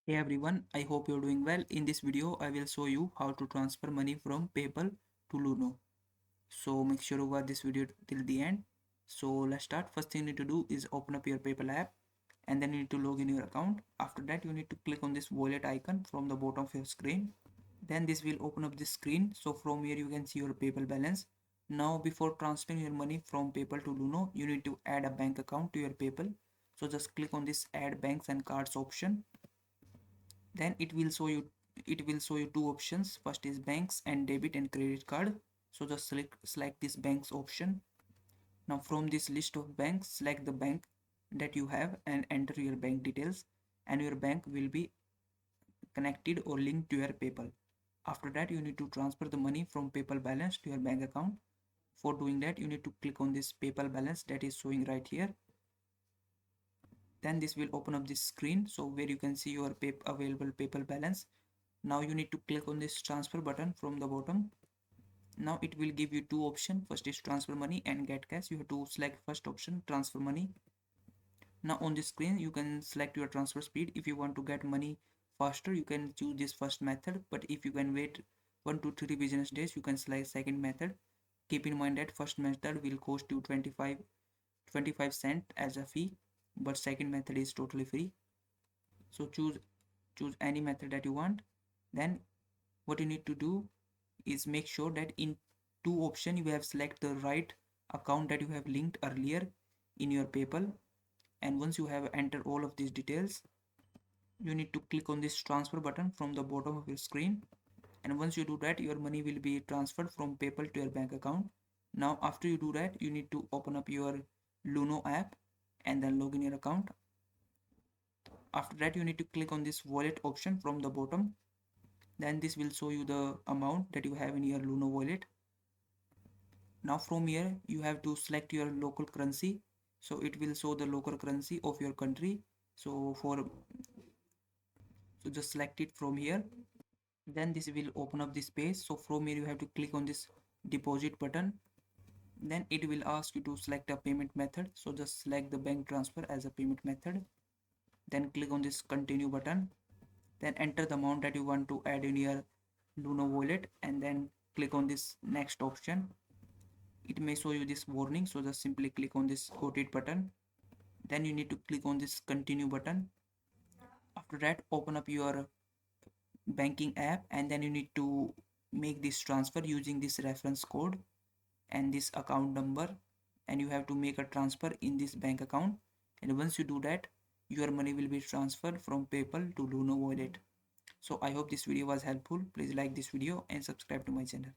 Hey everyone, I hope you're doing well. In this video, I will show you how to transfer money from PayPal to Luno. So make sure to watch this video till the end. So let's start. First thing you need to do is open up your PayPal app and then you need to log in your account. After that, you need to click on this wallet icon from the bottom of your screen. Then this will open up this screen. So from here you can see your PayPal balance. Now before transferring your money from PayPal to Luno, you need to add a bank account to your PayPal. So just click on this add banks and cards option. Then it will show you two options. First is banks and debit and credit card. So just select this banks option. Now from this list of banks, select the bank that you have and enter your bank details, and your bank will be connected or linked to your PayPal. After that, you need to transfer the money from PayPal balance to your bank account. For doing that, you need to click on this PayPal balance that is showing right here. Then this will open up this screen, so where you can see your available PayPal balance. Now you need to click on this transfer button from the bottom. Now it will give you two options. First is transfer money and get cash. You have to select first option, transfer money. Now on this screen you can select your transfer speed. If you want to get money faster, you can choose this first method, but if you can wait 1 to 3 business days, you can select second method. Keep in mind that first method will cost you 25 cent as a fee, but second method is totally free. So choose any method that you want. Then what you need to do is make sure that in two option you have select the right account that you have linked earlier in your PayPal. And once you have entered all of these details, you need to click on this transfer button from the bottom of your screen. And once you do that, your money will be transferred from PayPal to your bank account. Now after you do that, you need to open up your Luno app and then log in your account. After that, you need to click on this wallet option from the bottom. Then this will show you the amount that you have in your Luno wallet. Now from here you have to select your local currency, so it will show the local currency of your country. So just select it from here. Then this will open up this page. So from here you have to click on this deposit button. Then it will ask you to select a payment method, so just select the bank transfer as a payment method. Then click on this continue button. Then enter the amount that you want to add in your Luno wallet and then click on this next option. It may show you this warning, so just simply click on this got it button. Then you need to click on this continue button. After that, open up your banking app and then you need to make this transfer using this reference code and this account number, and you have to make a transfer in this bank account. And once you do that, your money will be transferred from PayPal to Luno wallet. So I hope this video was helpful. Please like this video and subscribe to my channel.